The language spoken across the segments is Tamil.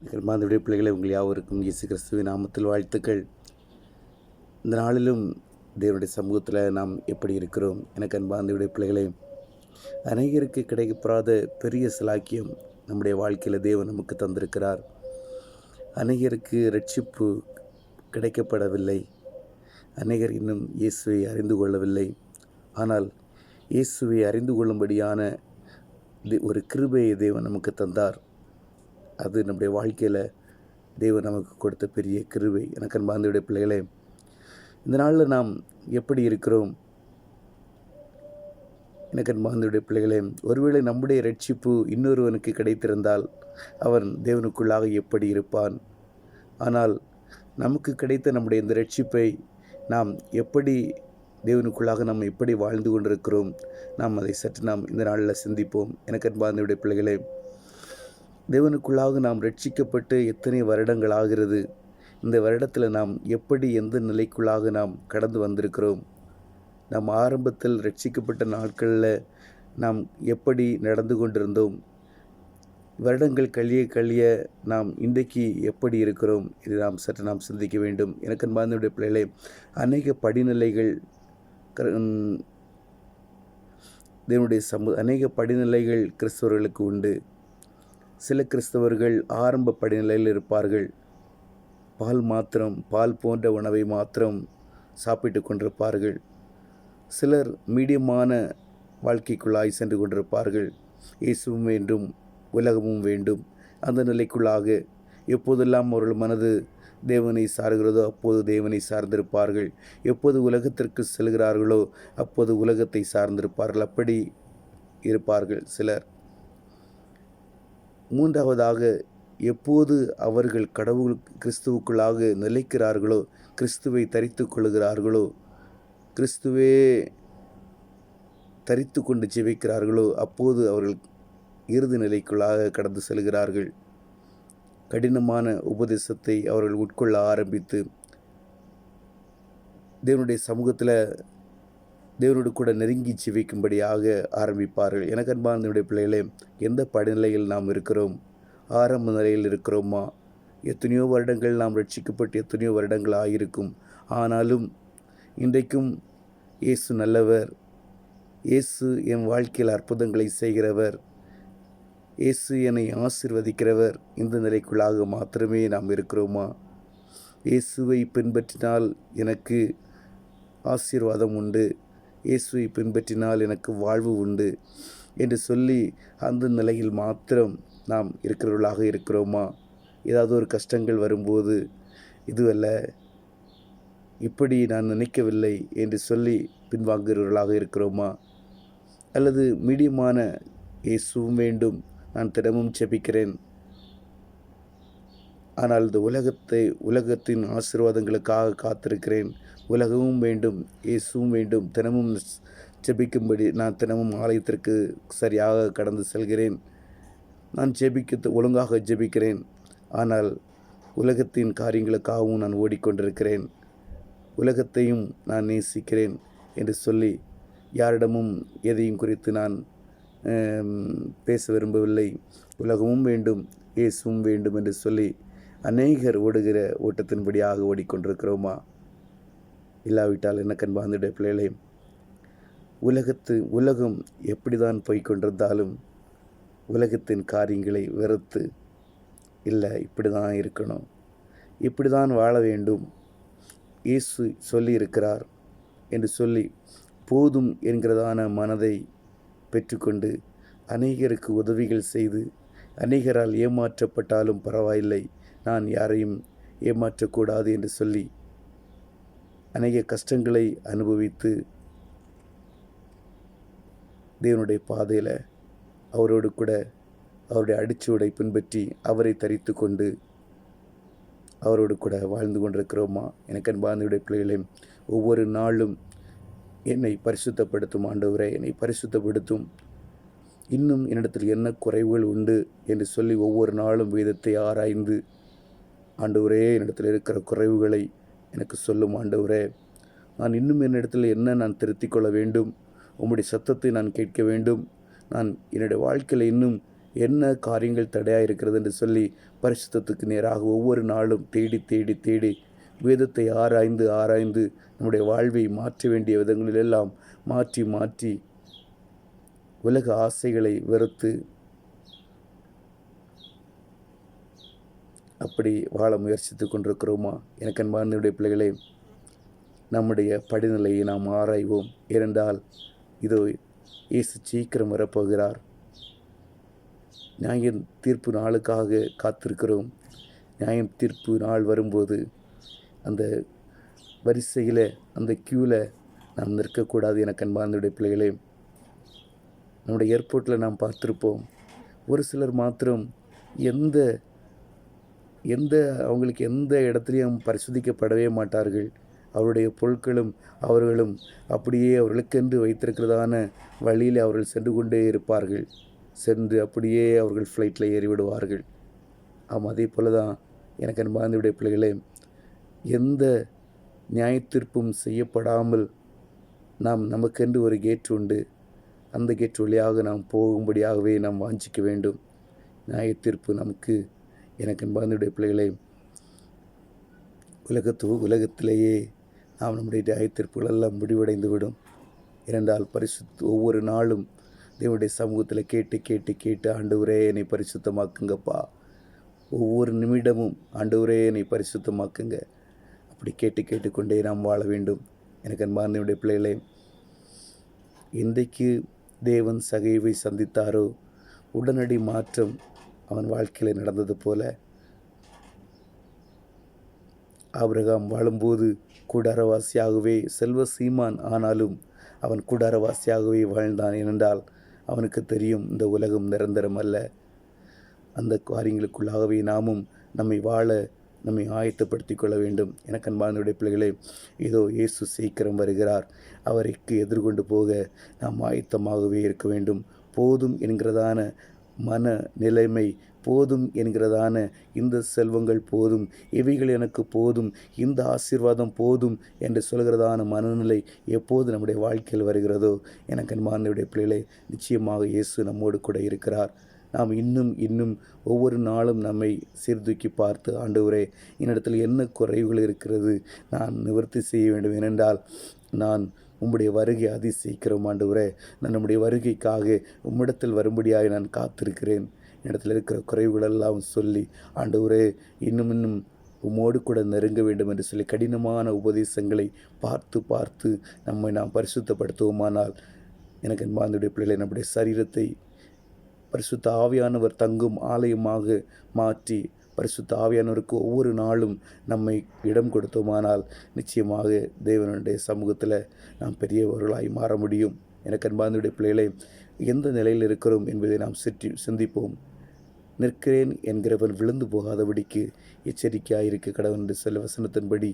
கிருமாந்துடைய பிள்ளைகளை உங்கள் யாவருக்கும் இயேசு கிறிஸ்துவின் நாமத்தில் வாழ்த்துக்கள். இந்த நாளிலும் தேவனுடைய சமூகத்தில் நாம் எப்படி இருக்கிறோம்? எனக்கு அன்பாந்தவுடைய பிள்ளைகளே, அநேகருக்கு கிடைக்கப்பெறாத பெரிய சிலாக்கியம் நம்முடைய வாழ்க்கையில் தேவன் நமக்கு தந்திருக்கிறார். அநேகருக்கு ரட்சிப்பு கிடைக்கப்படவில்லை. அநேகர் இன்னும் இயேசுவை அறிந்து கொள்ளவில்லை. ஆனால் இயேசுவை அறிந்து கொள்ளும்படியான ஒரு கிருபையை தேவன் நமக்கு தந்தார். அது நம்முடைய வாழ்க்கையில் தேவன் நமக்கு கொடுத்த பெரிய கிருபை. எனக்கு அன்பார்ந்தவுடைய பிள்ளைகளே, இந்த நாளில் நாம் எப்படி இருக்கிறோம்? எனக்கு அன்பார்ந்தவுடைய பிள்ளைகளே, ஒருவேளை நம்முடைய ரட்சிப்பு இன்னொருவனுக்கு கிடைத்திருந்தால் அவன் தேவனுக்குள்ளாக எப்படி இருப்பான்? ஆனால் நமக்கு கிடைத்த நம்முடைய இந்த ரட்சிப்பை நாம் எப்படி தேவனுக்குள்ளாக நாம் எப்படி வாழ்ந்து கொண்டிருக்கிறோம்? நாம் அதை சற்று நாம் இந்த நாளில் சிந்திப்போம். எனக்கு அன்பார்ந்தவுடைய பிள்ளைகளே, தேவனுக்குள்ளாக நாம் ரட்சிக்கப்பட்டு எத்தனை வருடங்கள் ஆகிறது? இந்த வருடத்தில் நாம் எப்படி எந்த நிலைக்குள்ளாக நாம் கடந்து வந்திருக்கிறோம்? நாம் ஆரம்பத்தில் ரட்சிக்கப்பட்ட நாட்களில் நாம் எப்படி நடந்து கொண்டிருந்தோம்? வருடங்கள் கழிய நாம் இன்றைக்கு எப்படி இருக்கிறோம்? இது நாம் சற்று நாம் சிந்திக்க வேண்டும். எனக்கு அன்பார்ந்தவுடைய பிள்ளைகளே, அநேக படிநிலைகள் தேவனுடைய அநேக படிநிலைகள் கிறிஸ்தவர்களுக்கு உண்டு. சில கிறிஸ்தவர்கள் ஆரம்ப படிநிலையில் இருப்பார்கள். பால் போன்ற உணவை மாத்திரம் சாப்பிட்டு கொண்டிருப்பார்கள். சிலர் மீடியமான வாழ்க்கைக்குள்ளாய் சென்று கொண்டிருப்பார்கள். இயேசுவும் வேண்டும், உலகமும் வேண்டும். அந்த நிலைக்குள்ளாக எப்போதெல்லாம் அவர்கள் மனது தேவனை சார்கிறதோ அப்போது தேவனை சார்ந்திருப்பார்கள். எப்போது உலகத்திற்கு செல்கிறார்களோ அப்போது உலகத்தை சார்ந்திருப்பார்கள். அப்படி இருப்பார்கள் சிலர். மூன்றாவதாக, எப்போது அவர்கள் கடவுள் கிறிஸ்துவுக்குள்ளாக நிலைக்கிறார்களோ, கிறிஸ்துவை தரித்து கொள்கிறார்களோ, கிறிஸ்துவே தரித்து கொண்டு ஜெபிக்கிறார்களோ அப்போது அவர்கள் இறுதி நிலைக்குள்ளாக கடந்து செல்கிறார்கள். கடினமான உபதேசத்தை அவர்கள் உட்கொள்ள ஆரம்பித்து தேவனுடைய சமூகத்தில் தேவனோடு கூட நெருங்கி ஜெபிக்கும்படியாக ஆரம்பிப்பார்கள். எனக்கு அன்பார்ந்தவுடைய பிள்ளைகளே, எந்த படிநிலையில் நாம் இருக்கிறோம்? ஆரம்ப நிலையில் இருக்கிறோமா? எத்தனையோ வருடங்கள் நாம் ரட்சிக்கப்பட்டு எத்தனையோ வருடங்கள் ஆகியிருக்கும். ஆனாலும் இன்றைக்கும் இயேசு நல்லவர், இயேசு என் வாழ்க்கையில் அற்புதங்களை செய்கிறவர், இயேசு என்னை ஆசீர்வதிக்கிறவர், இந்த நிலைக்குள்ளாக மாத்திரமே நாம் இருக்கிறோமா? இயேசுவை பின்பற்றினால் எனக்கு ஆசீர்வாதம் உண்டு, இயேசுவை பின்பற்றினால் எனக்கு வாழ்வு உண்டு என்று சொல்லி அந்த நிலையில் மாத்திரம் நாம் இருக்கிறவர்களாக இருக்கிறோமா? ஏதாவது ஒரு கஷ்டங்கள் வரும்போது இதுவல்ல, இப்படி நான் நினைக்கவில்லை என்று சொல்லி பின்வாங்குகிறவர்களாக இருக்கிறோமா? அல்லது மீடியமான இயேசுவும் வேண்டும், நான் தினமும் ஜெபிக்கிறேன், ஆனால் இந்த உலகத்தின் ஆசீர்வாதங்களுக்காக காத்திருக்கிறேன், உலகமும் வேண்டும், இயேசுவும் வேண்டும், தினமும் ஜெபிக்கும்படி நான் தினமும் ஆலயத்திற்கு சரியாக கடந்து செல்கிறேன், நான் ஒழுங்காக ஜெபிக்கிறேன், ஆனால் உலகத்தின் காரியங்களுக்காகவும் நான் ஓடிக்கொண்டிருக்கிறேன், உலகத்தையும் நான் நேசிக்கிறேன் என்று சொல்லி யாரிடமும் எதையும் குறித்து நான் பேச விரும்பவில்லை. உலகமும் வேண்டும், இயேசுவும் வேண்டும் என்று சொல்லி அநேகர் ஓடுகிற ஓட்டத்தின்படியாக ஓடிக்கொண்டிருக்கிறோமா? இல்லாவிட்டால் எனக்கு அன்பார்ந்த பிள்ளைகளே, உலகம் எப்படி தான் போய்கொண்டிருந்தாலும் உலகத்தின் காரியங்களை வெறுத்து, இல்லை இப்படி தான் இருக்கணும், இப்படி தான் வாழ வேண்டும், இயேசு சொல்லி இருக்கிறார் என்று சொல்லி போதும் என்கிறதான மனதை பெற்றுக்கொண்டு அநேகருக்கு உதவிகள் செய்து அநேகரால் ஏமாற்றப்பட்டாலும் பரவாயில்லை, நான் யாரையும் ஏமாற்றக்கூடாது என்று சொல்லி அநேக கஷ்டங்களை அனுபவித்து தேவனுடைய பாதையில் அவரோடு கூட அவருடைய அடிச்சுவடை பின்பற்றி அவரை தரித்து கொண்டு அவரோடு கூட வாழ்ந்து கொண்டிருக்கிறோமா? எனக்கு அன்பார்ந்தவுடைய பிள்ளைகளே, ஒவ்வொரு நாளும் என்னை பரிசுத்தப்படுத்தும் ஆண்டவரே, என்னை பரிசுத்தப்படுத்தும், இன்னும் என்னிடத்தில் என்ன குறைவுகள் உண்டு என்று சொல்லி ஒவ்வொரு நாளும் வேதத்தை ஆராய்ந்து, ஆண்டவரே என்னிடத்தில் இருக்கிற குறைவுகளை எனக்கு சொல்லும் ஆண்டவரே, நான் இன்னும் என்னிடத்தில் என்ன நான் திருத்திக் கொள்ள வேண்டும், உம்முடைய சத்தத்தை நான் கேட்க வேண்டும், நான் என்னுடைய வாழ்க்கையில் இன்னும் என்ன காரியங்கள் தடையாக இருக்கிறது என்று சொல்லி பரிசுத்தத்துக்கு நேராக ஒவ்வொரு நாளும் தேடி தேடி தேடி வேதத்தை ஆராய்ந்து ஆராய்ந்து நம்முடைய வாழ்வை மாற்ற வேண்டிய விதங்களிலெல்லாம் மாற்றி மாற்றி உலக ஆசைகளை வெறுத்து அப்படி வாழ முயற்சித்து கொண்டிருக்கிறோமா? எனக்கு அன்பார்ந்தவருடைய பிள்ளைகளே, நம்முடைய படிநிலையை நாம் ஆராய்வோம். ஏனென்றால் இதோ இயேசு சீக்கிரம் வரப்போகிறார். நியாயம் தீர்ப்பு நாளுக்காக காத்திருக்கிறோம். நியாயம் தீர்ப்பு நாள் வரும்போது அந்த வரிசையில், அந்த க்யூவில் நாம் நிற்கக்கூடாது. எனக்கு அன்பார்ந்தவருடைய பிள்ளைகளே, நம்முடைய ஏர்போர்ட்டில் நாம் பார்த்துருப்போம், ஒரு சிலர் மாத்திரம் அவங்களுக்கு எந்த இடத்துலையும் பரிசோதிக்கப்படவே மாட்டார்கள். அவருடைய பொருட்களும் அவர்களும் அப்படியே அவர்களுக்கென்று வைத்திருக்கிறதான வழியில் அவர்கள் சென்று கொண்டே இருப்பார்கள். சென்று அப்படியே அவர்கள் ஃப்ளைட்டில் ஏறிவிடுவார்கள். அதே போல தான் எனக்கு அன்பார்ந்தவருடைய பிள்ளைகளே, எந்த நியாயத்தீர்ப்பும் செய்யப்படாமல் நமக்கென்று ஒரு கேட் உண்டு. அந்த கேட் வழியாக நாம் போகும்படியாகவே நாம் வாஞ்சிக்க வேண்டும். நியாயத்தீர்ப்பு நமக்கு, எனக்கு அன்பார்ந்தவருடைய பிள்ளைகளே, உலகத்திலேயே நாம் நம்முடைய நியாயத்தீர்ப்புகள் எல்லாம் முடிவடைந்து விடும். இரண்டால் ஒவ்வொரு நாளும் தேவனுடைய சமூகத்தில் கேட்டு கேட்டு கேட்டு, ஆண்டவரே என்னை பரிசுத்தமாக்குங்கப்பா, ஒவ்வொரு நிமிடமும் ஆண்டவரே என்னை பரிசுத்தமாக்குங்க, அப்படி கேட்டு கேட்டுக்கொண்டே நாம் வாழ வேண்டும். எனக்கு அன்பார்ந்தவருடைய பிள்ளைகளே, இன்றைக்கு தேவன் சகைவை சந்தித்தாரோ, உடனடி மாற்றம் அவன் வாழ்க்கையில் நடந்தது போல, ஆபிரகாம் வாழும்போது கூடாரவாசியாகவே, செல்வ சீமான் ஆனாலும் அவன் கூடாரவாசியாகவே வாழ்ந்தான். ஏனென்றால் அவனுக்கு தெரியும், இந்த உலகம் நிரந்தரம் அல்ல. அந்த காரியங்களுக்குள்ளாகவே நாமும் நம்மை ஆயத்தப்படுத்தி கொள்ள வேண்டும். எனக்கு அன்பார்ந்தவருடைய பிள்ளைகளே, இதோ இயேசு சீக்கிரம் வருகிறார். அவருக்கு எதிர்கொண்டு போக நாம் ஆயத்தமாகவே இருக்க வேண்டும். போதும் என்கிறதான மன நிலைமை, போதும் என்கிறதான இந்த செல்வங்கள் போதும், இவைகள் எனக்கு போதும், இந்த ஆசீர்வாதம் போதும் என்று சொல்கிறதான மனநிலை எப்போது நம்முடைய வாழ்க்கையில் வருகிறதோ, எனக்கு அன்பார்ந்தவருடைய பிள்ளைகளே, நிச்சயமாக இயேசு நம்மோடு கூட இருக்கிறார். நாம் இன்னும் ஒவ்வொரு நாளும் நம்மை சீர்தூக்கி பார்த்து, ஆண்டவரே என்னிடத்தில் என்ன குறைவுகள் இருக்கிறது, நான் நிவர்த்தி செய்ய வேண்டும். ஏனென்றால் நான் உம்முடைய வருகை அதி சீக்கிரம் ஆண்டவரே, நான் நம்முடைய வருகைக்காக உம்மிடத்தில் வரும்படியாக நான் காத்திருக்கிறேன். என்னிடத்தில் இருக்கிற குறைவுகளெல்லாம் சொல்லி, ஆண்டவரே இன்னும் உம்மோடு கூட நெருங்க வேண்டும் என்று சொல்லி கடினமான உபதேசங்களை பார்த்து நாம் பரிசுத்தப்படுத்துவோமானால், எனக்கு அன்பார்ந்தவருடைய பிள்ளைகளை, நம்முடைய சரீரத்தை பரிசுத்த ஆவியானவர் தங்கும் ஆலயமாக மாற்றி பரிசுத்த ஆவியானவருக்கு ஒவ்வொரு நாளும் நம்மை இடம் கொடுத்தோமானால், நிச்சயமாக தேவனுடைய சமூகத்தில் நாம் பெரியவர்களாய் மாற முடியும். எனக்கு அன்பார்ந்தவருடைய பிள்ளைகளை, எந்த நிலையில் இருக்கிறோம் என்பதை நாம் சிந்திப்போம். நிற்கிறேன் என்கிறவன் விழுந்து போகாதபடிக்கு எச்சரிக்கையாயிருக்க கடவுள் என்று சொல்ல வசனத்தின்படி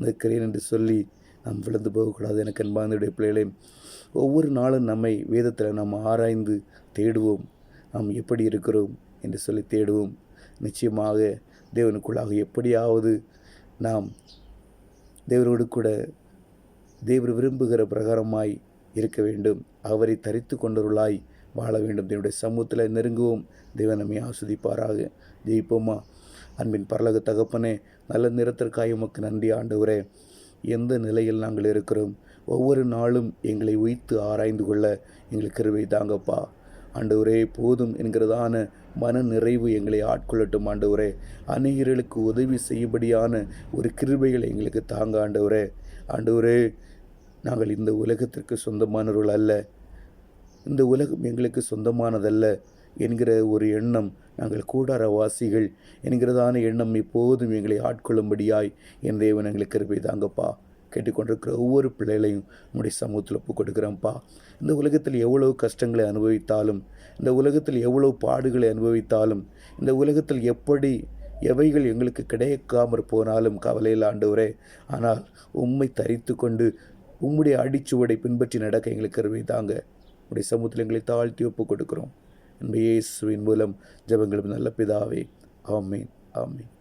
நிற்கிறேன் என்று சொல்லி நாம் விழுந்து போகக்கூடாது. எனக்கு அன்பார்ந்தவருடைய பிள்ளைகளை, ஒவ்வொரு நாளும் நம்மை வேதத்தில் நாம் ஆராய்ந்து தேடுவோம். நாம் எப்படி இருக்கிறோம் என்று சொல்லி தேடுவோம். நிச்சயமாக தேவனுக்குள்ளாக எப்படியாவது நாம் தேவரோடு கூட தேவர் விரும்புகிற பிரகாரமாய் இருக்க வேண்டும். அவரை தரித்து கொண்டவர்களாய் வாழ வேண்டும். தேவனுடைய சமூகத்தில் நெருங்குவோம். தேவன் நம்மை ஆஸ்வதிப்பாராக. ஜெயிப்போமா? அன்பின் பரலோக தகப்பனே, நல்ல நிறத்திற்காக உமக்கு நன்றி ஆண்டவரே. எந்த நிலையில் நாங்கள் இருக்கிறோம், ஒவ்வொரு நாளும் எங்களை உய்த்து ஆராய்ந்து கொள்ள எங்களுக்கு கிருபை தாங்கப்பா. ஆண்டவரே, போதும் என்கிறதான மன நிறைவு எங்களை ஆட்கொள்ளட்டும் ஆண்டவரே. அநேகர்களுக்கு உதவி செய்யும்படியான ஒரு கிருபைகளை எங்களுக்கு தாங்க ஆண்டவரே. ஆண்டவரே, நாங்கள் இந்த உலகத்திற்கு சொந்தமானவர்கள் அல்ல, இந்த உலகம் எங்களுக்கு சொந்தமானதல்ல என்கிற ஒரு எண்ணம், நாங்கள் கூடாரவாசிகள் என்கிறதான எண்ணம் இப்போதும் எங்களை ஆட்கொள்ளும்படியாய் என் தேவன் எங்களுக்கு கிருபை தாங்கப்பா. கேட்டுக்கொண்டிருக்கிற ஒவ்வொரு பிள்ளைகளையும் உங்களுடைய சமூகத்தில் ஒப்பு கொடுக்குறேன்ப்பா. இந்த உலகத்தில் எவ்வளவு கஷ்டங்களை அனுபவித்தாலும், இந்த உலகத்தில் எவ்வளவு பாடுகளை அனுபவித்தாலும், இந்த உலகத்தில் எவைகள் எங்களுக்கு கிடைக்காமற் போனாலும் கவலையில் ஆண்டவரே, ஆனால் உம்மை தரித்து கொண்டு உம்முடைய அடிச்சுவடை பின்பற்றி நடக்க எங்களுக்கு கருவை தாங்க. உடைய சமூகத்தில் எங்களை தாழ்த்தி ஒப்பு கொடுக்கிறோம். இயேசுவின் மூலம் ஜெபங்களும் நல்ல பிதாவே. ஆமீன், ஆமீன்.